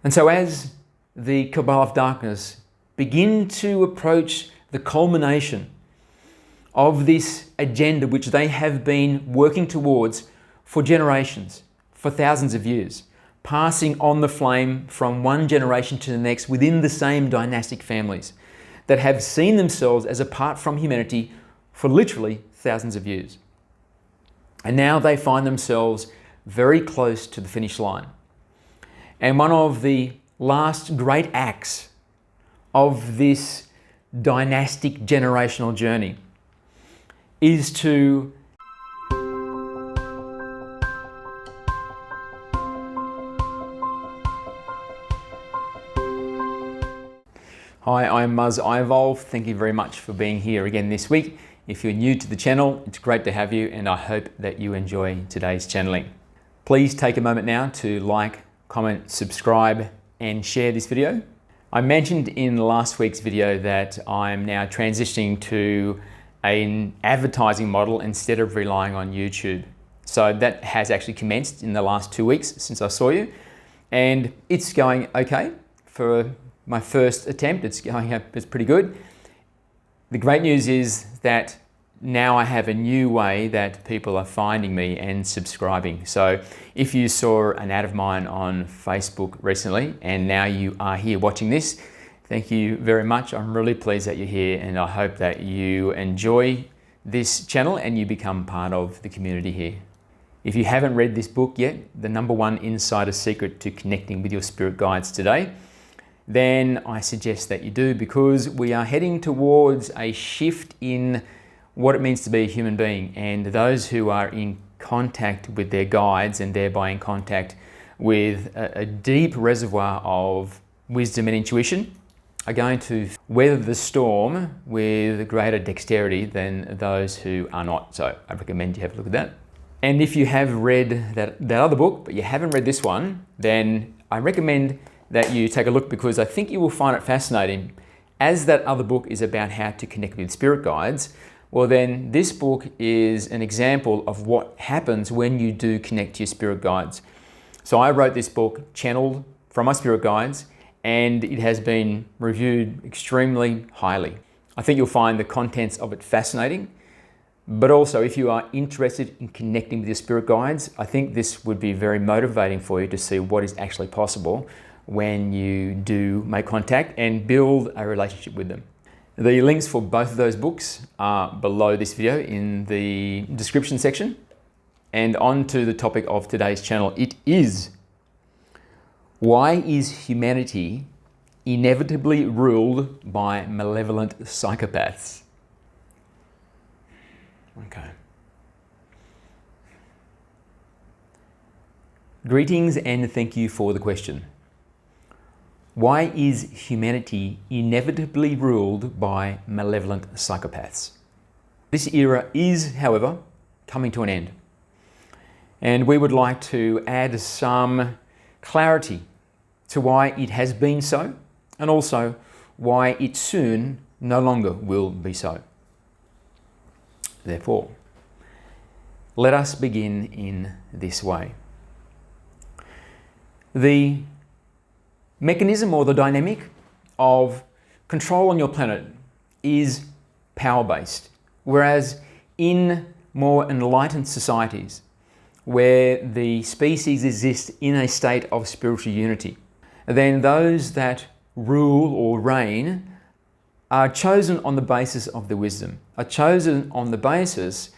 And so as the cabal of darkness begin to approach the culmination of this agenda which they have been working towards for generations, for thousands of years, passing on the flame from one generation to the next within the same dynastic families that have seen themselves as apart from humanity for literally thousands of years. And now they find themselves very close to the finish line. And one of the last great acts of this dynastic generational journey is to Hi, I'm Muzz iEvolv. Thank you very much for being here again this week. If you're new to the channel, it's great to have you, and I hope that you enjoy today's channeling. Please take a moment now to like, comment, subscribe, and share this video. I mentioned in last week's video that I'm now transitioning to an advertising model instead of relying on YouTube. So that has actually commenced in the last 2 weeks since I saw you, and it's going okay. For my first attempt, it's pretty good. The great news is that now I have a new way that people are finding me and subscribing. So if you saw an ad of mine on Facebook recently and now you are here watching this, thank you very much. I'm really pleased that you're here, and I hope that you enjoy this channel and you become part of the community here. If you haven't read this book yet, the #1 insider secret to connecting with your spirit guides today, then I suggest that you do, because we are heading towards a shift in what it means to be a human being, and those who are in contact with their guides and thereby in contact with a deep reservoir of wisdom and intuition are going to weather the storm with greater dexterity than those who are not. So I recommend you have a look at that. And if you have read that other book, but you haven't read this one, then I recommend that you take a look, because I think you will find it fascinating. As that other book is about how to connect with spirit guides, well then this book is an example of what happens when you do connect to your spirit guides. So I wrote this book channeled from my spirit guides, and it has been reviewed extremely highly. I think you'll find the contents of it fascinating, but also if you are interested in connecting with your spirit guides, I think this would be very motivating for you to see what is actually possible when you do make contact and build a relationship with them. The links for both of those books are below this video in the description section. And on to the topic of today's channel. It is, why is humanity inevitably ruled by malevolent psychopaths? Okay. Greetings and thank you for the question. Why is humanity inevitably ruled by malevolent psychopaths? This era is, however, coming to an end. And we would like to add some clarity to why it has been so, and also why it soon no longer will be so. Therefore, let us begin in this way. The mechanism or the dynamic of control on your planet is power-based, whereas in more enlightened societies where the species exists in a state of spiritual unity, then those that rule or reign are chosen on the basis of their wisdom, are chosen on the basis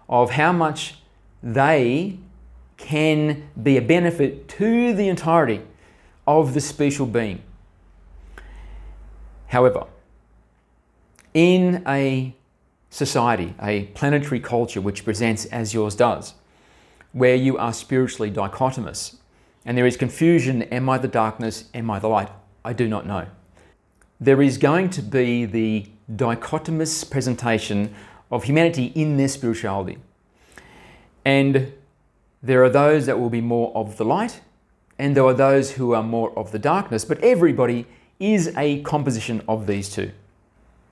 of how much they can be a benefit to the entirety of the special being. However, in a society, a planetary culture which presents as yours does, where you are spiritually dichotomous, and there is confusion, am I the darkness, am I the light? I do not know. There is going to be the dichotomous presentation of humanity in their spirituality. And there are those that will be more of the light, and there are those who are more of the darkness, but everybody is a composition of these two.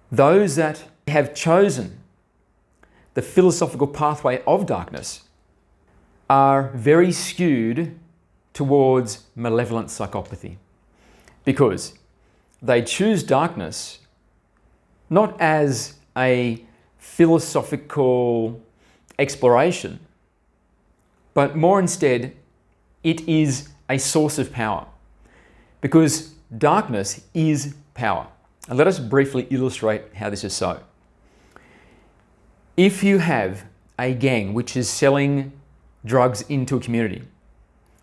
Those that have chosen the philosophical pathway of darkness are very skewed towards malevolent psychopathy. because they choose darkness not as a philosophical exploration, but more instead, it is a source of power, because darkness is power. And let us briefly illustrate how this is so. If you have a gang which is selling drugs into a community,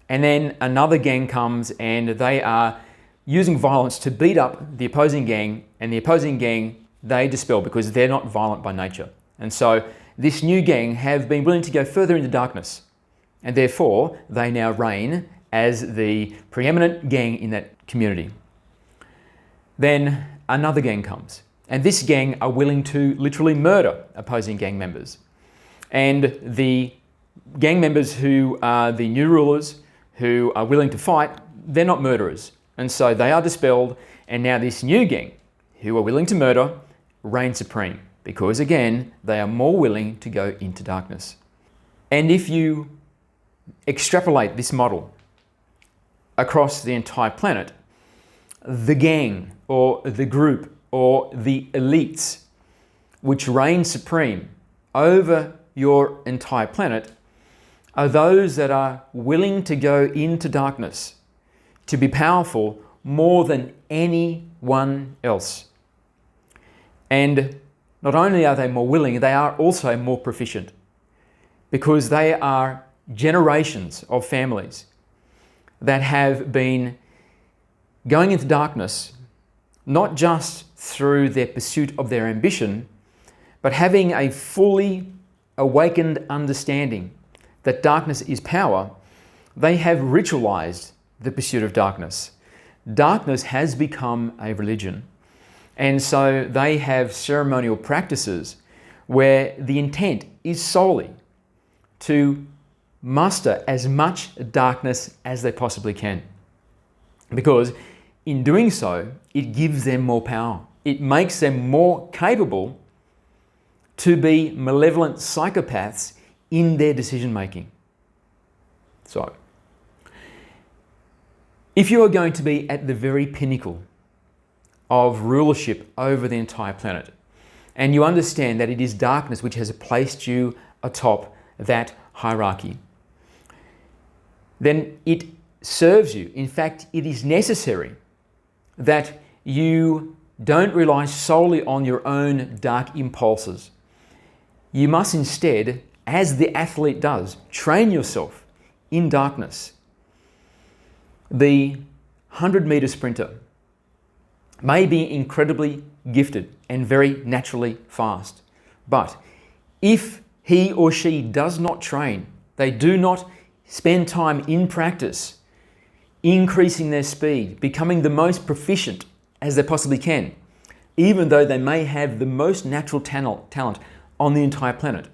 and then another gang comes and they are using violence to beat up the opposing gang, and the opposing gang they dispel because they're not violent by nature. And so this new gang have been willing to go further into darkness, and therefore they now reign as the preeminent gang in that community. Then another gang comes, and this gang are willing to literally murder opposing gang members. And the gang members who are the new rulers, who are willing to fight, they're not murderers. And so they are dispelled, and now this new gang, who are willing to murder, reign supreme, because again, they are more willing to go into darkness. And if you extrapolate this model across the entire planet, the gang or the group or the elites which reign supreme over your entire planet are those that are willing to go into darkness to be powerful more than anyone else. And not only are they more willing, they are also more proficient, because they are generations of families that have been going into darkness, not just through their pursuit of their ambition, but having a fully awakened understanding that darkness is power. They have ritualized the pursuit of darkness. Darkness has become a religion. And so they have ceremonial practices where the intent is solely to muster as much darkness as they possibly can. Because in doing so, it gives them more power. It makes them more capable to be malevolent psychopaths in their decision making. So, if you are going to be at the very pinnacle of rulership over the entire planet, and you understand that it is darkness which has placed you atop that hierarchy, then it serves you. In fact, it is necessary that you don't rely solely on your own dark impulses. You must instead, as the athlete does, train yourself in darkness. The 100-meter sprinter may be incredibly gifted and very naturally fast, but if he or she does not train, they do not spend time in practice, increasing their speed, becoming the most proficient as they possibly can, even though they may have the most natural talent on the entire planet,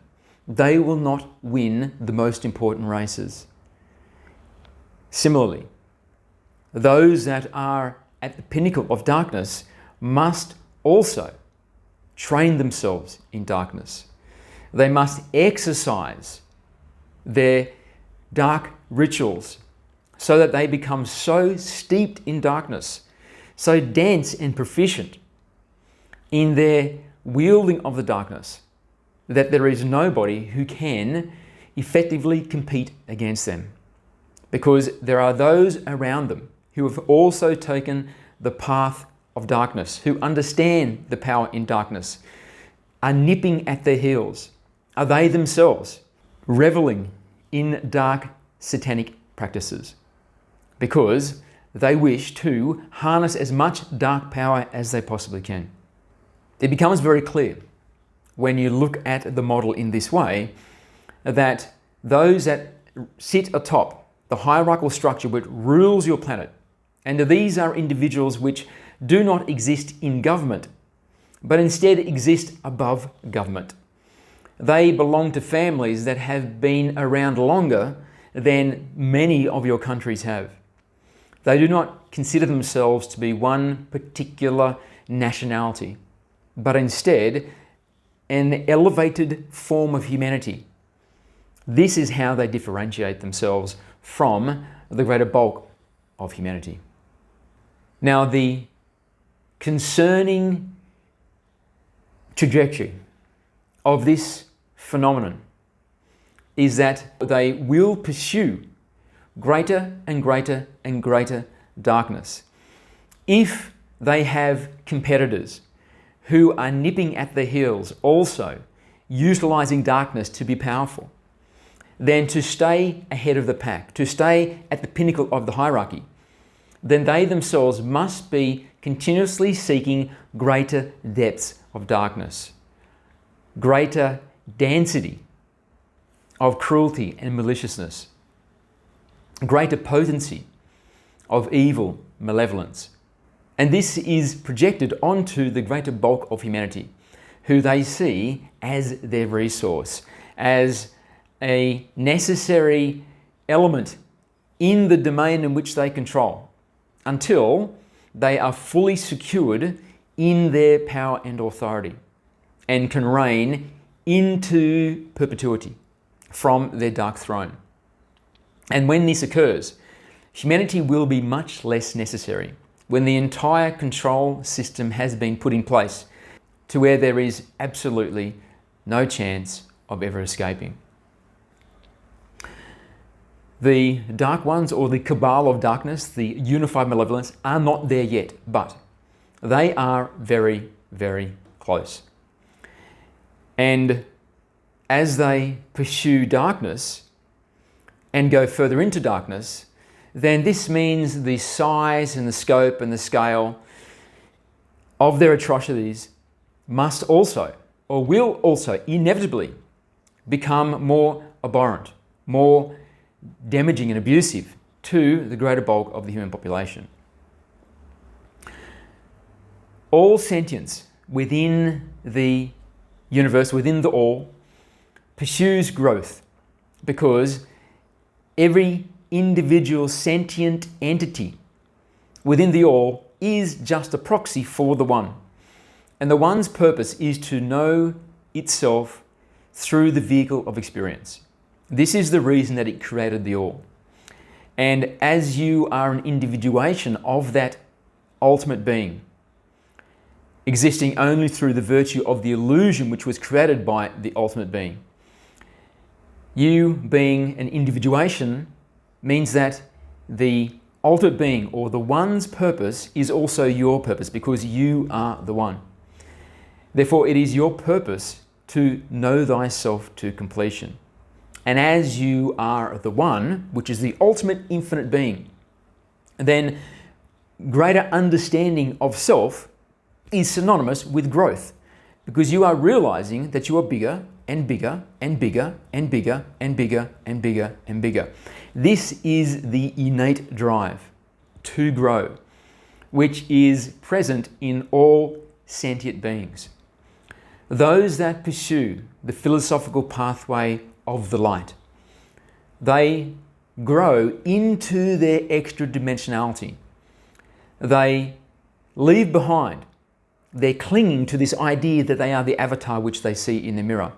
they will not win the most important races. Similarly, those that are at the pinnacle of darkness must also train themselves in darkness. They must exercise their dark rituals so that they become so steeped in darkness, so dense and proficient in their wielding of the darkness, that there is nobody who can effectively compete against them. Because there are those around them who have also taken the path of darkness, who understand the power in darkness, are nipping at their heels. Are they themselves reveling in dark satanic practices? Because they wish to harness as much dark power as they possibly can. It becomes very clear when you look at the model in this way that those that sit atop the hierarchical structure which rules your planet, and these are individuals which do not exist in government, but instead exist above government. They belong to families that have been around longer than many of your countries have. They do not consider themselves to be one particular nationality, but instead an elevated form of humanity. This is how they differentiate themselves from the greater bulk of humanity. Now, the concerning trajectory of this phenomenon is that they will pursue greater and greater and greater darkness. If they have competitors who are nipping at their heels, also utilizing darkness to be powerful, then to stay ahead of the pack, to stay at the pinnacle of the hierarchy, then they themselves must be continuously seeking greater depths of darkness, greater density of cruelty and maliciousness, greater potency of evil, malevolence. And this is projected onto the greater bulk of humanity, who they see as their resource, as a necessary element in the domain in which they control, until they are fully secured in their power and authority and can reign into perpetuity from their dark throne. And when this occurs, humanity will be much less necessary, when the entire control system has been put in place to where there is absolutely no chance of ever escaping. The Dark Ones, or the cabal of darkness, the unified malevolence, are not there yet, but they are very, very close. And as they pursue darkness and go further into darkness, then this means the size and the scope and the scale of their atrocities must also, or will also inevitably, become more abhorrent, more damaging and abusive to the greater bulk of the human population. All sentience within the universe, within the all, pursues growth, because every individual sentient entity within the all is just a proxy for the one. And the one's purpose is to know itself through the vehicle of experience. This is the reason that it created the all. And as you are an individuation of that ultimate being, existing only through the virtue of the illusion which was created by the ultimate being, you being an individuation means that the ultimate being, or the one's purpose, is also your purpose, because you are the one. Therefore, it is your purpose to know thyself to completion. And as you are the one, which is the ultimate infinite being, then greater understanding of self is synonymous with growth, because you are realizing that you are bigger and bigger and bigger and bigger and bigger and bigger and bigger. This is the innate drive to grow, which is present in all sentient beings. Those that pursue the philosophical pathway of the light, they grow into their extra dimensionality. They leave behind their clinging to this idea that they are the avatar which they see in the mirror,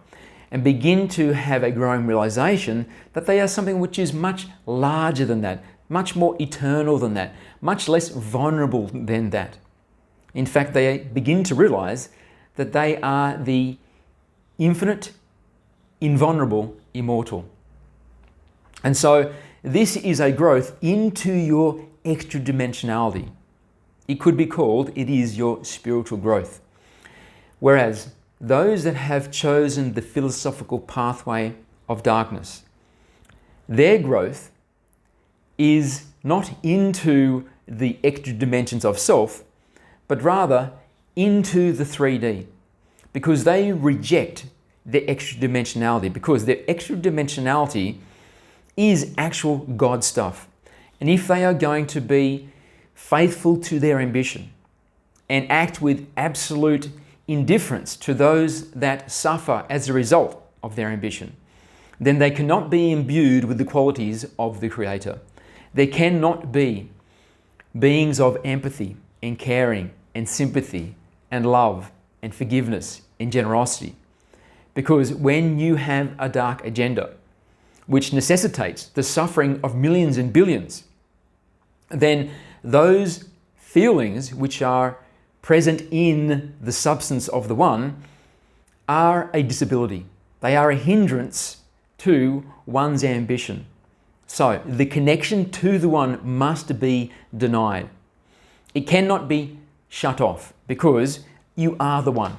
and begin to have a growing realization that they are something which is much larger than that, much more eternal than that, much less vulnerable than that. In fact, they begin to realize that they are the infinite, invulnerable, immortal. And so this is a growth into your extra dimensionality. It could be called, it is your spiritual growth. Whereas those that have chosen the philosophical pathway of darkness, their growth is not into the extra dimensions of self, but rather into the 3D, because they reject their extra dimensionality, because their extra dimensionality is actual God stuff. And if they are going to be faithful to their ambition and act with absolute indifference to those that suffer as a result of their ambition, then they cannot be imbued with the qualities of the Creator. They cannot be beings of empathy and caring and sympathy and love and forgiveness and generosity. Because when you have a dark agenda, which necessitates the suffering of millions and billions, then those feelings which are present in the substance of the One are a disability. They are a hindrance to one's ambition. So the connection to the One must be denied. It cannot be shut off because you are the One.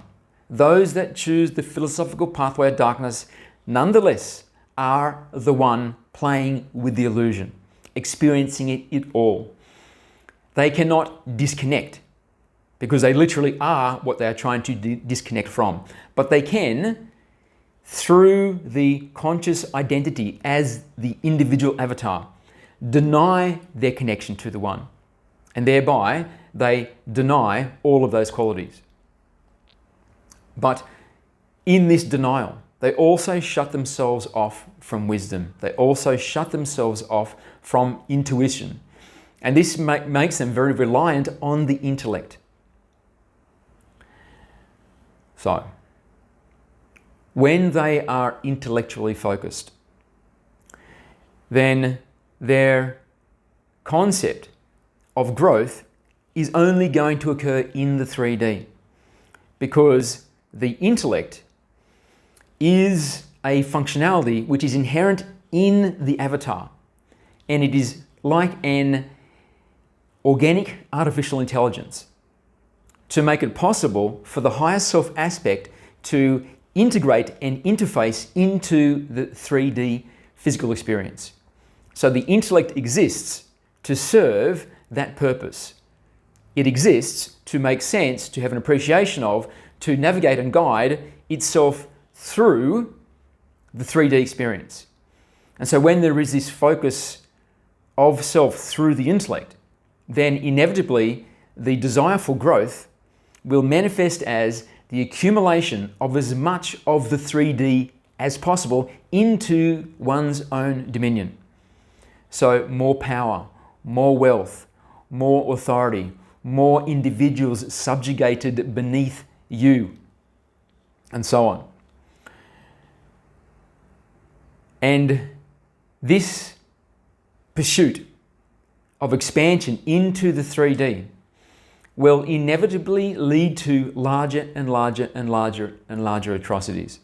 Those that choose the philosophical pathway of darkness nonetheless are the One playing with the illusion, experiencing it all. They cannot disconnect because they literally are what they are trying to disconnect from. But they can, through the conscious identity as the individual avatar, deny their connection to the One. And thereby, they deny all of those qualities. But in this denial, they also shut themselves off from wisdom. They also shut themselves off from intuition. And this makes them very reliant on the intellect. So, when they are intellectually focused, then their concept of growth is only going to occur in the 3D, because the intellect is a functionality which is inherent in the avatar, and it is like an organic artificial intelligence to make it possible for the higher self aspect to integrate and interface into the 3D physical experience. So the intellect exists to serve that purpose. It exists to make sense, to have an appreciation of, to navigate and guide itself through the 3D experience. And so when there is this focus of self through the intellect, then inevitably the desire for growth will manifest as the accumulation of as much of the 3D as possible into one's own dominion. So more power, more wealth, more authority, more individuals subjugated beneath you, and so on. And this pursuit of expansion into the 3D will inevitably lead to larger and larger and larger and larger atrocities.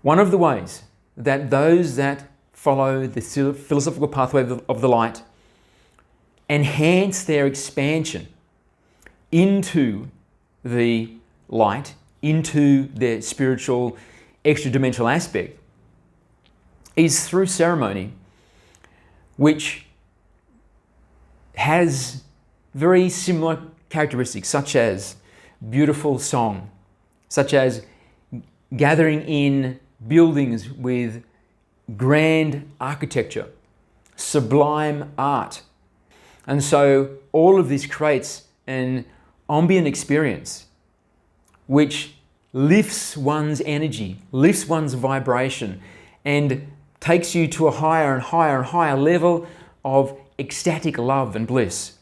One of the ways that those that follow the philosophical pathway of the light enhance their expansion into the light, into their spiritual extra-dimensional aspect, is through ceremony, which has very similar characteristics, such as beautiful song, such as gathering in buildings with grand architecture, sublime art. And so all of this creates an ambient experience which lifts one's energy, lifts one's vibration, and takes you to a higher and higher and higher level of ecstatic love and bliss.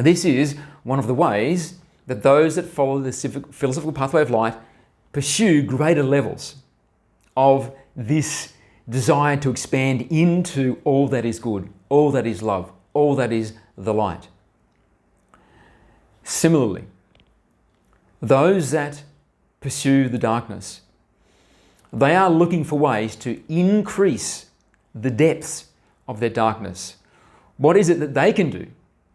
This is one of the ways that those that follow the philosophical pathway of light pursue greater levels of this desire to expand into all that is good, all that is love, all that is the light. Similarly, those that pursue the darkness, they are looking for ways to increase the depths of their darkness. What is it that they can do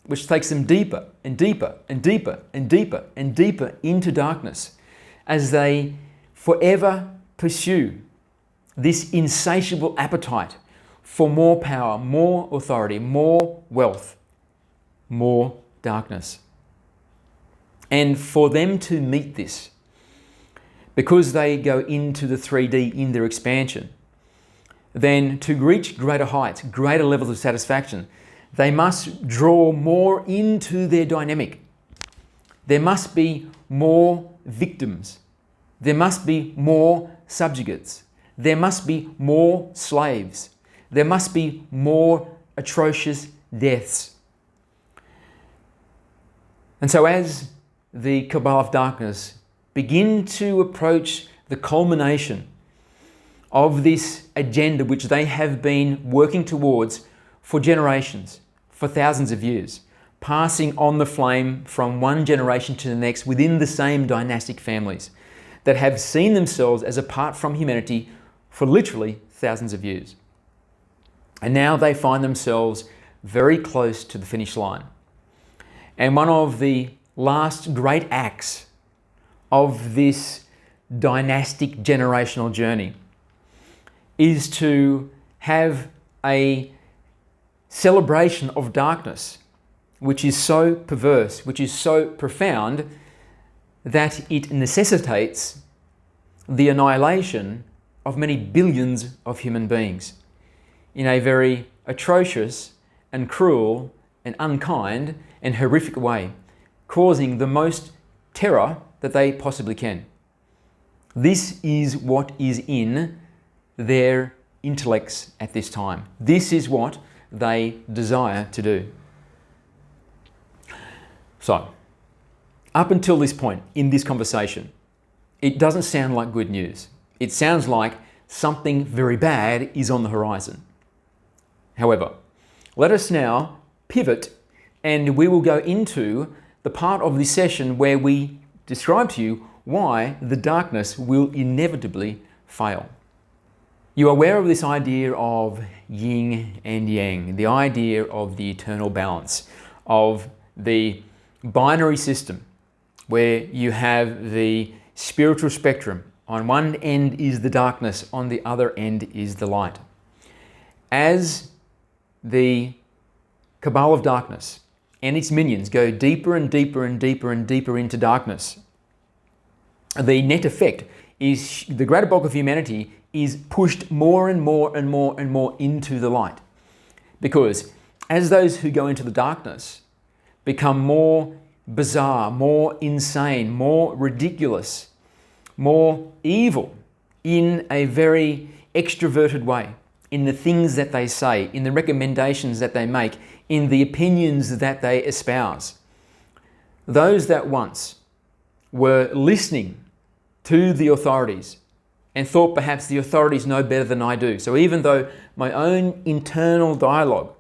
which takes them deeper and deeper and deeper and deeper and deeper into darkness as they forever pursue this insatiable appetite for more power, more authority, more wealth, more darkness? And for them to meet this, because they go into the 3D in their expansion, then to reach greater heights, greater levels of satisfaction, they must draw more into their dynamic. There must be more victims. There must be more subjugates. There must be more slaves. There must be more atrocious deaths. And so as the Cabal of Darkness begin to approach the culmination of this agenda which they have been working towards for generations, for thousands of years, passing on the flame from one generation to the next within the same dynastic families that have seen themselves as apart from humanity for literally thousands of years. And now they find themselves very close to the finish line. And one of the last great acts of this dynastic generational journey is to have a celebration of darkness, which is so perverse, which is so profound, that it necessitates the annihilation of many billions of human beings in a very atrocious and cruel and unkind and horrific way, causing the most terror that they possibly can. This is what is in their intellects at this time. This is what they desire to do. So, up until this point in this conversation, it doesn't sound like good news. It sounds like something very bad is on the horizon. However, let us now pivot, and we will go into the part of this session where we describe to you why the darkness will inevitably fail. You are aware of this idea of yin and yang, the idea of the eternal balance, of the binary system where you have the spiritual spectrum. On one end is the darkness, on the other end is the light. As the cabal of darkness and its minions go deeper and deeper and deeper and deeper into darkness, the net effect is the greater bulk of humanity is pushed more and more and more and more into the light. Because as those who go into the darkness become more bizarre, more insane, more ridiculous, more evil in a very extroverted way, in the things that they say, in the recommendations that they make, in the opinions that they espouse, those that once were listening to the authorities and thought perhaps the authorities know better than I do. So even though my own internal dialogue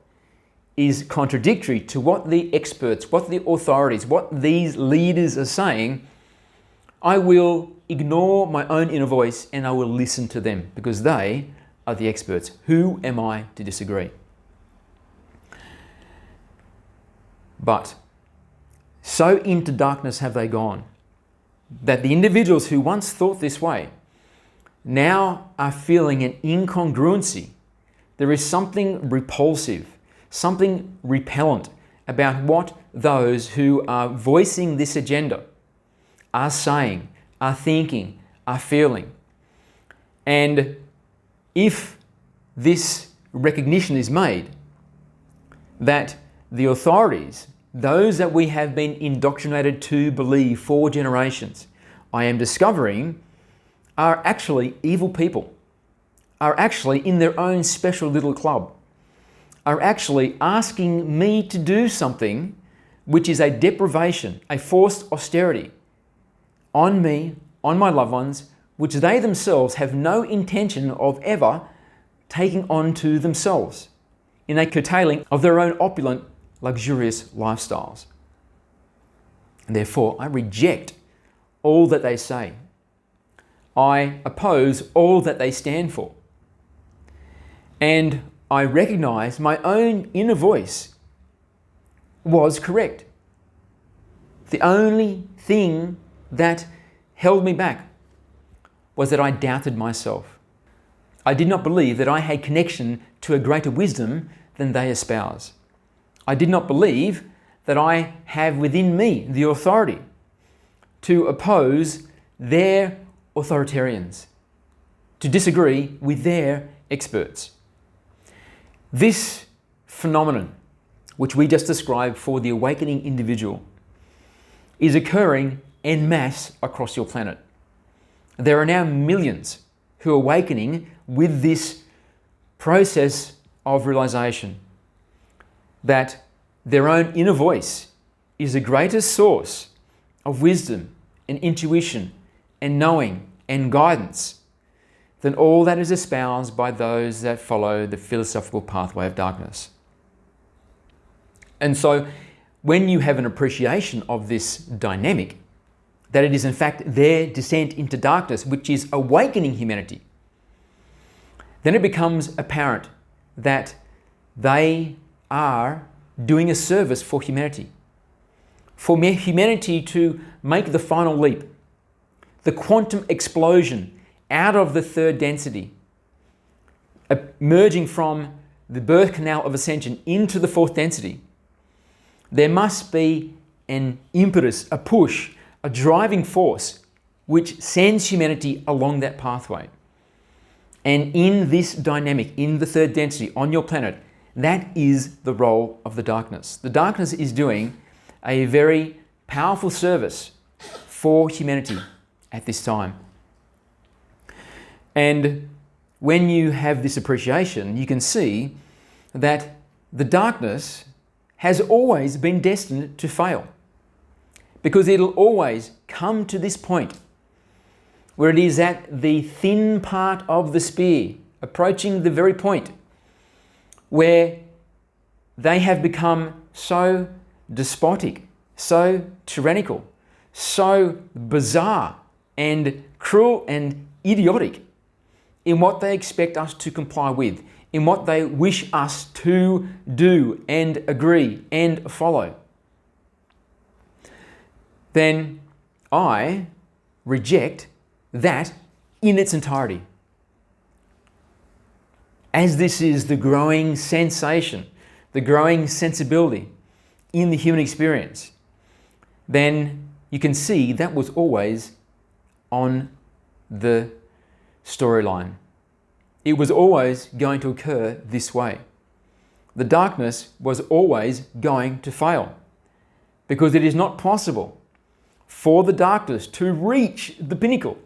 is contradictory to what the experts, what the authorities, what these leaders are saying, I will ignore my own inner voice and I will listen to them because they are the experts. Who am I to disagree? But so into darkness have they gone that the individuals who once thought this way now are feeling an incongruency. There is something repulsive, something repellent about what those who are voicing this agenda are saying, are thinking, are feeling. And if this recognition is made that the authorities, those that we have been indoctrinated to believe for generations, I am discovering are actually evil people, are actually in their own special little club, are actually asking me to do something which is a deprivation, a forced austerity on me, on my loved ones, which they themselves have no intention of ever taking on to themselves in a curtailing of their own opulent, luxurious lifestyles. And therefore, I reject all that they say. I oppose all that they stand for. And I recognize my own inner voice was correct. The only thing that held me back was that I doubted myself. I did not believe that I had connection to a greater wisdom than they espouse. I did not believe that I have within me the authority to oppose their authoritarians, to disagree with their experts. This phenomenon, which we just described for the awakening individual, is occurring en masse across your planet. There are now millions who are awakening with this process of realization that their own inner voice is the greatest source of wisdom and intuition and knowing and guidance than all that is espoused by those that follow the philosophical pathway of darkness. And so when you have an appreciation of this dynamic, that it is in fact their descent into darkness which is awakening humanity, then it becomes apparent that they are doing a service for humanity. For humanity to make the final leap, the quantum explosion out of the third density, emerging from the birth canal of ascension into the fourth density, there must be an impetus, a push, a driving force which sends humanity along that pathway. And in this dynamic, in the third density, on your planet, that is the role of the darkness. The darkness is doing a very powerful service for humanity at this time. And when you have this appreciation, you can see that the darkness has always been destined to fail, because it'll always come to this point where it is at the thin part of the spear, approaching the very point where they have become so despotic, so tyrannical, so bizarre and cruel and idiotic in what they expect us to comply with, in what they wish us to do and agree and follow, then I reject that in its entirety. As this is the growing sensation, the growing sensibility in the human experience, then you can see that was always on the storyline. It was always going to occur this way. The darkness was always going to fail, because it is not possible for the darkness to reach the pinnacle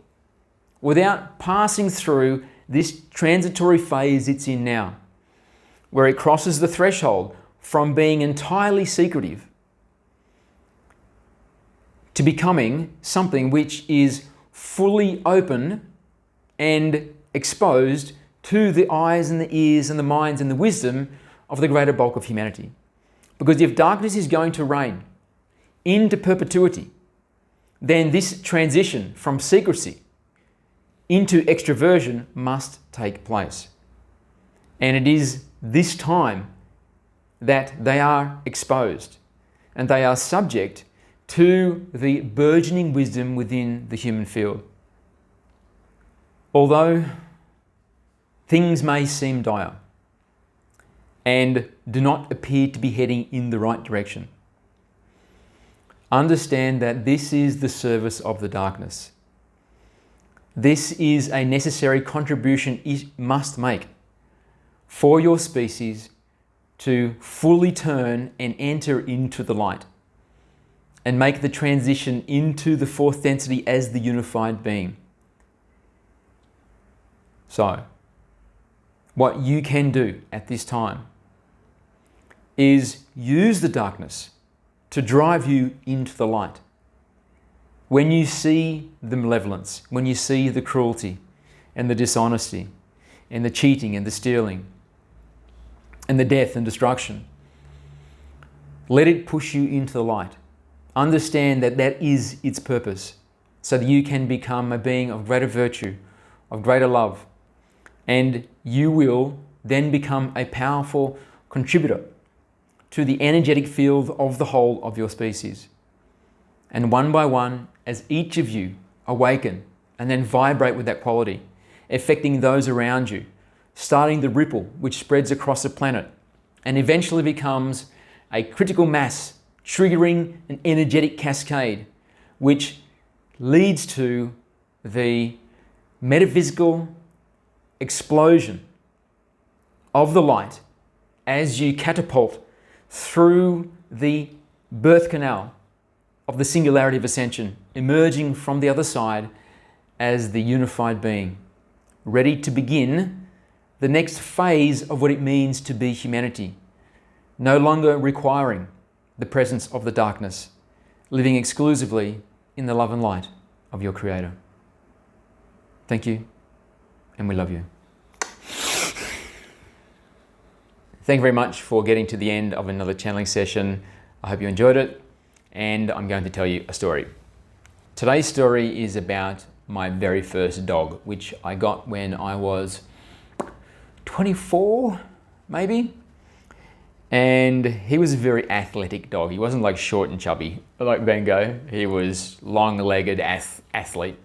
without passing through this transitory phase it's in now, where it crosses the threshold from being entirely secretive to becoming something which is fully open and exposed to the eyes and the ears and the minds and the wisdom of the greater bulk of humanity. Because if darkness is going to reign into perpetuity, then this transition from secrecy into extroversion must take place. And it is this time that they are exposed and they are subject to the burgeoning wisdom within the human field. Although things may seem dire and do not appear to be heading in the right direction, understand that this is the service of the darkness. This is a necessary contribution it must make for your species to fully turn and enter into the light and make the transition into the fourth density as the unified being. So, what you can do at this time is use the darkness to drive you into the light. When you see the malevolence, when you see the cruelty and the dishonesty and the cheating and the stealing and the death and destruction, let it push you into the light. Understand that that is its purpose, so that you can become a being of greater virtue, of greater love, and you will then become a powerful contributor to the energetic field of the whole of your species. And one by one, as each of you awaken and then vibrate with that quality, affecting those around you, starting the ripple which spreads across the planet and eventually becomes a critical mass, triggering an energetic cascade, which leads to the metaphysical explosion of the light as you catapult through the birth canal of the singularity of ascension, emerging from the other side as the unified being, ready to begin the next phase of what it means to be humanity, no longer requiring the presence of the darkness, living exclusively in the love and light of your Creator. Thank you, and we love you. Thank you very much for getting to the end of another channeling session. I hope you enjoyed it, and I'm going to tell you a story. Today's story is about my very first dog, which I got when I was 24, maybe. And he was a very athletic dog. He wasn't like short and chubby like Bengo. He was long-legged athlete.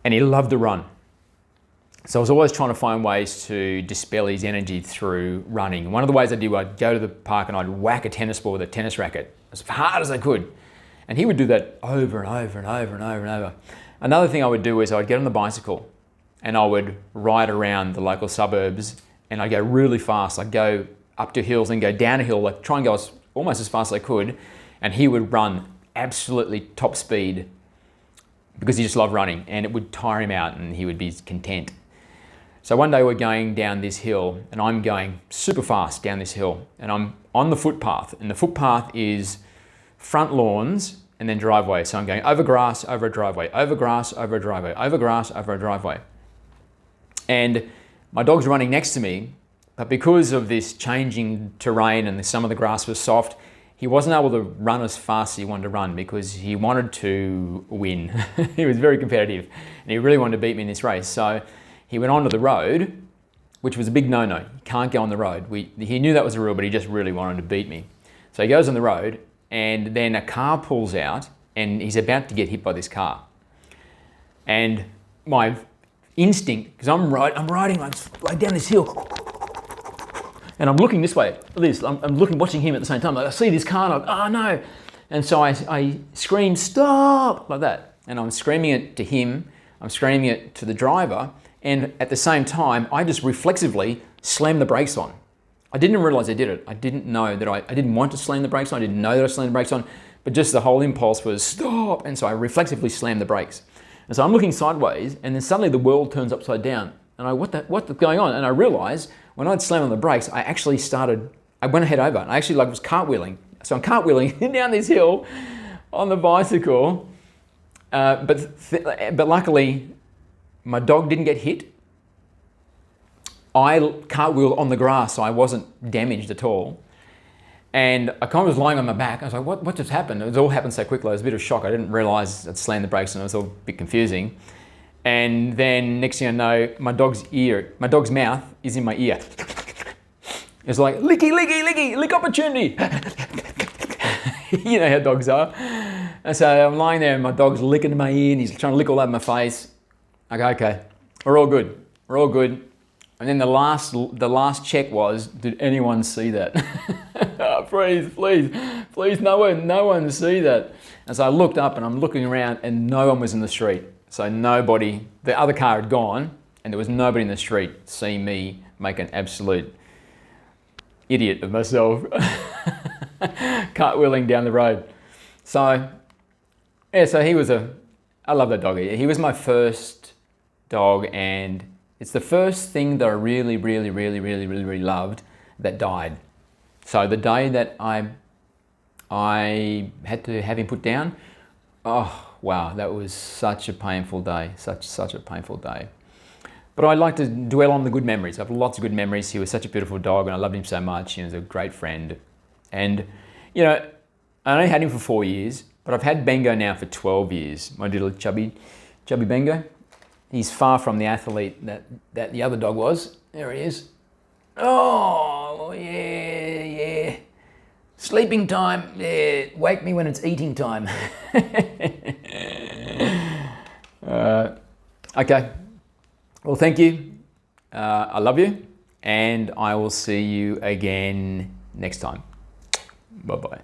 And he loved to run. So I was always trying to find ways to dispel his energy through running. One of the ways I did, I'd go to the park and I'd whack a tennis ball with a tennis racket as hard as I could. And he would do that over and over and over and over and over. Another thing I would do is I'd get on the bicycle and I would ride around the local suburbs, and I'd go really fast. I'd go up to hills and go down a hill, like try and go almost as fast as I could. And he would run absolutely top speed because he just loved running, and it would tire him out and he would be content. So one day we're going down this hill and I'm going super fast down this hill, and I'm on the footpath, and the footpath is front lawns and then driveway. So I'm going over grass, over a driveway, over grass, over a driveway, over grass, over a driveway. And my dog's running next to me, but because of this changing terrain and some of the grass was soft, he wasn't able to run as fast as he wanted to run because he wanted to win. He was very competitive and he really wanted to beat me in this race. So he went onto the road, which was a big no-no. You can't go on the road. He knew that was a rule, but he just really wanted to beat me. So he goes on the road, and then a car pulls out and he's about to get hit by this car. And my instinct, because I'm riding like down this hill, and I'm looking this way, I'm looking, watching him at the same time. Like I see this car and I'm like, oh no. And so I scream, stop, like that. And I'm screaming it to him, I'm screaming it to the driver, and at the same time, I just reflexively slammed the brakes on. I didn't realize I did it. I didn't know that I didn't want to slam the brakes on. I didn't know that I slammed the brakes on, but just the whole impulse was stop. And so I reflexively slammed the brakes. And so I'm looking sideways, and then suddenly the world turns upside down. And what's going on? And I realized when I'd slammed on the brakes, I went ahead over, and I actually was cartwheeling. So I'm cartwheeling down this hill on the bicycle. But luckily, my dog didn't get hit. I cartwheeled on the grass, so I wasn't damaged at all. And I kind of was lying on my back. I was like, what just happened? It all happened so quickly. I was a bit of shock. I didn't realize I'd slammed the brakes, and it was all a bit confusing. And then next thing I know, my dog's mouth is in my ear. It's like, licky, licky, licky, lick opportunity. You know how dogs are. And so I'm lying there and my dog's licking my ear and he's trying to lick all over my face. I go, okay, we're all good. We're all good. And then the last check was, did anyone see that? Oh, please, no one see that. And so I looked up and I'm looking around and no one was in the street. So nobody, the other car had gone and there was nobody in the street seeing me make an absolute idiot of myself, cartwheeling down the road. So, yeah, so I love that dog. He was my first dog, and it's the first thing that I really loved that died. So the day that I had to have him put down, oh, wow, that was such a painful day, such a painful day. But I like to dwell on the good memories. I have lots of good memories. He was such a beautiful dog and I loved him so much. He was a great friend. And, you know, I only had him for 4 years, but I've had Bengo now for 12 years, my little chubby Bengo. He's far from the athlete that the other dog was. There he is. Oh, yeah. Sleeping time, yeah. Wake me when it's eating time. Okay. Well, thank you. I love you, and I will see you again next time. Bye-bye.